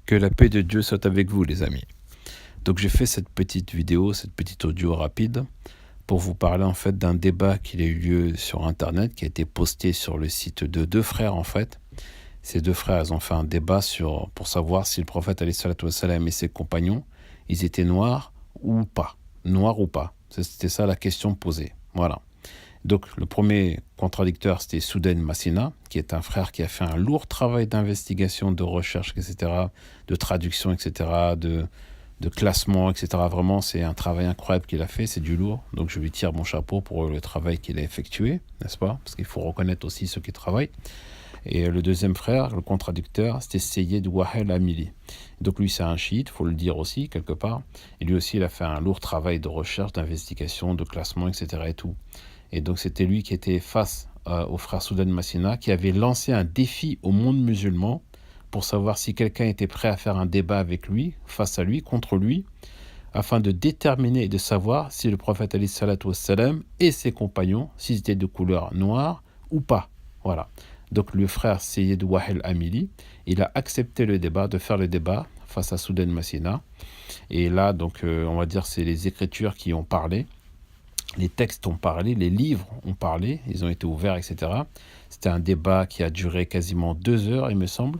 Que la paix de Dieu soit avec vous, les amis. Donc j'ai fait cette petite vidéo, cette petite audio rapide pour vous parler en fait d'un débat qui a eu lieu sur Internet, qui a été posté sur le site de deux frères en fait. Ces deux frères, ils ont fait un débat pour savoir si le prophète alayhi salatu wassalam et ses compagnons, ils étaient noirs ou pas. Noirs ou pas. C'était ça la question posée. Voilà. Donc le premier contradicteur, c'était Soudaine Massina, qui est un frère qui a fait un lourd travail d'investigation, de recherche, etc., de traduction, etc., de classement, etc. Vraiment, c'est un travail incroyable qu'il a fait, c'est du lourd. Donc je lui tire mon chapeau pour le travail qu'il a effectué, n'est-ce pas? Parce qu'il faut reconnaître aussi ceux qui travaillent. Et le deuxième frère, le contradicteur, c'était Seyed Wahel Amili. Donc lui, c'est un chiite, il faut le dire aussi, quelque part. Et lui aussi, il a fait un lourd travail de recherche, d'investigation, de classement, etc. et tout. Et donc c'était lui qui était face au frère Soudaine Massina, qui avait lancé un défi au monde musulman pour savoir si quelqu'un était prêt à faire un débat avec lui, face à lui, contre lui, afin de déterminer et de savoir si le prophète alayhi salatu wassalam et ses compagnons, s'ils étaient de couleur noire ou pas. Voilà. Donc le frère Seyed Wahel Amili, il a accepté le débat, de faire le débat face à Soudaine Massina. Et là, donc, on va dire, c'est les écritures qui ont parlé. Les textes ont parlé, les livres ont parlé, ils ont été ouverts, etc. C'était un débat qui a duré quasiment 2 heures, il me semble.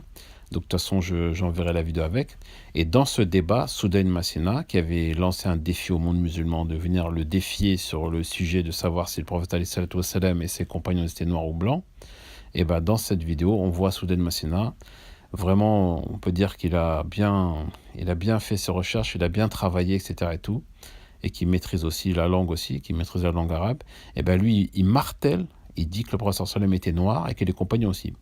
Donc, de toute façon, j'enverrai la vidéo avec. Et dans ce débat, Soudaine Massina, qui avait lancé un défi au monde musulman de venir le défier sur le sujet de savoir si le prophète alayhi salatu wassalam et ses compagnons étaient noirs ou blancs, et ben dans cette vidéo, on voit Soudaine Massina. Vraiment, on peut dire qu'il a bien fait ses recherches, il a bien travaillé, etc. et tout, et qui maîtrise aussi la langue aussi, qui maîtrise la langue arabe. Et ben lui, il martèle, il dit que le prophète sallam était noir et que les compagnons aussi.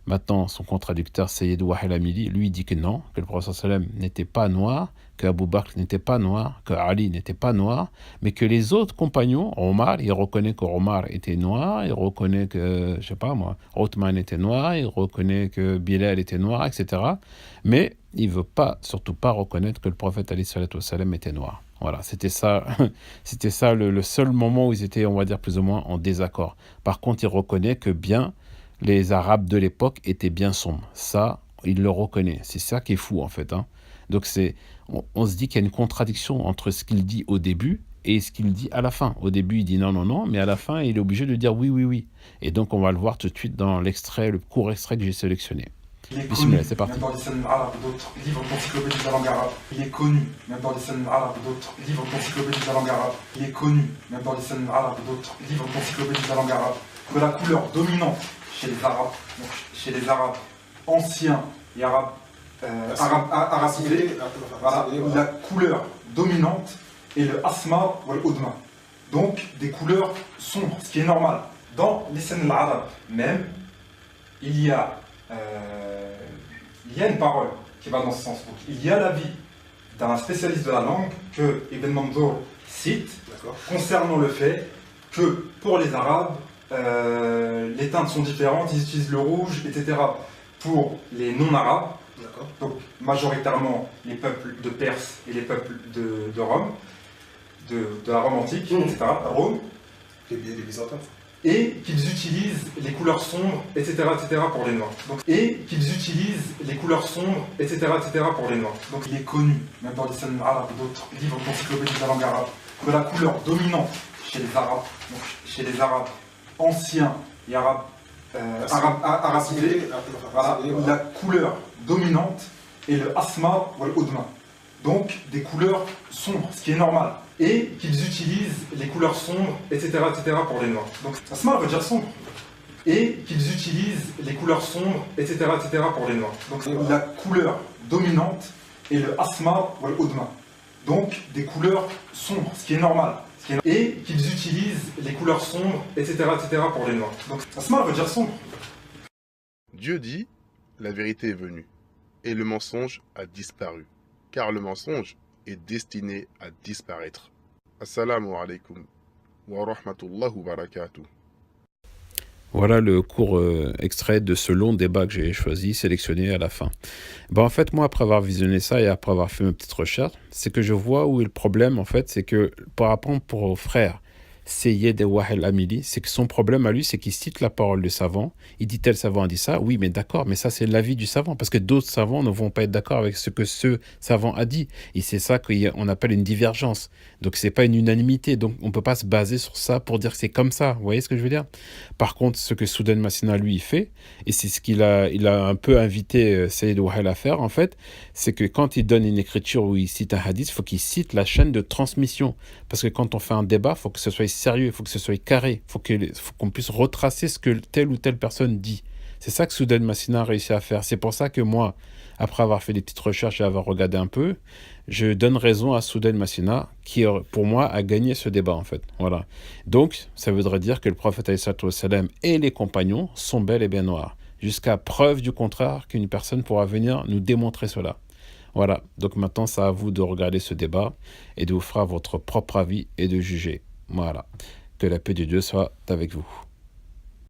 Maintenant, son contradicteur, Seyed Wahel Amili, lui dit que non, que le prophète sallam n'était pas noir, que Abu Bakr n'était pas noir, que Ali n'était pas noir, mais que les autres compagnons, Omar, il reconnaît que Omar était noir, il reconnaît que, je sais pas moi, Othman était noir, il reconnaît que Bilal était noir, etc. Mais il veut pas, surtout pas reconnaître que le prophète alayhi salatu wassalam était noir. Voilà, c'était ça le seul moment où ils étaient, on va dire, plus ou moins en désaccord. Par contre, il reconnaît que bien les Arabes de l'époque étaient bien sombres. Ça, il le reconnaît. C'est ça qui est fou, en fait. Hein. Donc, on se dit qu'il y a une contradiction entre ce qu'il dit au début et ce qu'il dit à la fin. Au début, il dit non, non, non, mais à la fin, il est obligé de dire oui, oui, oui. Et donc, on va le voir tout de suite dans l'extrait, le court extrait que j'ai sélectionné. Bismillah, c'est parti. Même dans les scènes arabes et d'autres livres d'encyclopédie de la langue arabe. Il est connu, même dans les scènes arabes et d'autres livres d'encyclopédie de la langue arabe. Il est connu, même dans les scènes arabes et d'autres livres d'encyclopédie de la langue arabe, que la couleur dominante chez les Arabes anciens et arabisés, voilà, la couleur dominante est le asma ou l'oudma. Donc des couleurs sombres, ce qui est normal. Dans les scènes arabes même, il y a une parole qui va dans ce sens. Donc, il y a l'avis d'un spécialiste de la langue que Ibn Mandour cite concernant le fait que pour les Arabes, les teintes sont différentes, ils utilisent le rouge, etc. Pour les non-arabes, donc majoritairement les peuples de Perse et les peuples de Rome, de la Rome antique, etc. Rome, les Byzantins. Et qu'ils utilisent les couleurs sombres, etc., etc. pour les noirs. Donc, et qu'ils utilisent les couleurs sombres, etc., etc. pour les noirs. Donc il est connu, même dans les scènes arabes et d'autres livres d'encyclopédie de la langue arabe, que la couleur dominante chez les Arabes, donc chez les Arabes anciens et arabisés, voilà, la couleur dominante est le asma ou l'oudma. Donc des couleurs sombres, ce qui est normal. Et qu'ils utilisent les couleurs sombres, etc., etc. pour les noirs. Donc asma veut dire sombre. Et qu'ils utilisent les couleurs sombres, etc., etc. pour les noirs. Donc la couleur dominante est le asma ou l'oudma. Donc des couleurs sombres, ce qui est normal. Et qu'ils utilisent les couleurs sombres, etc., etc. pour les noirs. Donc asma veut dire sombre. Dieu dit, la vérité est venue, et le mensonge a disparu, car le mensonge est destiné à disparaître. Assalamu alaikum wa rahmatullahi wa barakatuh. Voilà le court extrait de ce long débat que j'ai choisi, sélectionné à la fin. En fait, moi, après avoir visionné ça et après avoir fait mes petites recherches, c'est que je vois où est le problème, en fait, c'est que par rapport aux frères Seyyed Wahel Amili, c'est que son problème à lui, c'est qu'il cite la parole du savant. Il dit tel savant a dit ça. Oui, mais d'accord, mais ça, c'est l'avis du savant. Parce que d'autres savants ne vont pas être d'accord avec ce que ce savant a dit. Et c'est ça qu'on appelle une divergence. Donc, c'est pas une unanimité. Donc, on peut pas se baser sur ça pour dire que c'est comme ça. Vous voyez ce que je veux dire? Par contre, ce que Soudan Massina, lui, il fait, et c'est ce il a un peu invité Seyyed Wahel à faire, en fait, c'est que quand il donne une écriture où il cite un hadith, il faut qu'il cite la chaîne de transmission. Parce que quand on fait un débat, il faut que ce soit sérieux, il faut que ce soit carré, faut qu'on puisse retracer ce que telle ou telle personne dit. C'est ça que Soudan Massina a réussi à faire. C'est pour ça que moi, après avoir fait des petites recherches et avoir regardé un peu, je donne raison à Soudan Massina, qui, pour moi, a gagné ce débat, en fait. Voilà. Donc, ça voudrait dire que le prophète alayhi salatu wassalam et les compagnons sont bel et bien noirs. Jusqu'à preuve du contraire qu'une personne pourra venir nous démontrer cela. Voilà, donc maintenant c'est à vous de regarder ce débat et de vous faire votre propre avis et de juger. Voilà, que la paix de Dieu soit avec vous.